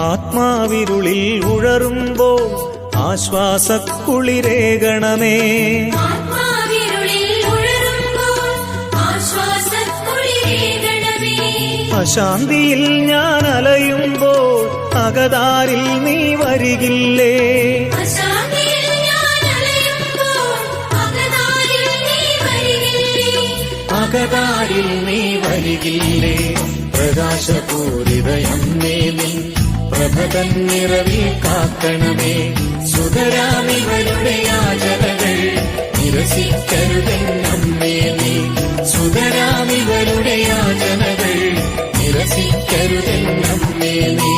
ആത്മാവിരുളിൽ ഉഴറുമ്പോൾ ആശ്വാസക്കുളിരേകണമേ. അശാന്തിയിൽ ഞാൻ അലയുമ്പോൾ അകതാരിൽ നീ വരികില്ലേ. അകതാരിൽ നീ വരികില്ലേ. പ്രകാശപൂരിതയമ്മേ നിൻ പ്രഭതൻ നിറവിൽ കാക്കണമേ. സുതരാമിവരുടെ യാചനകൾ നിരസിക്കരുതെന്നമ്മേ നീ. സുതരാമിവരുടെ യാചനകൾ നിരസിക്കരുതെന്നമ്മേ നീ.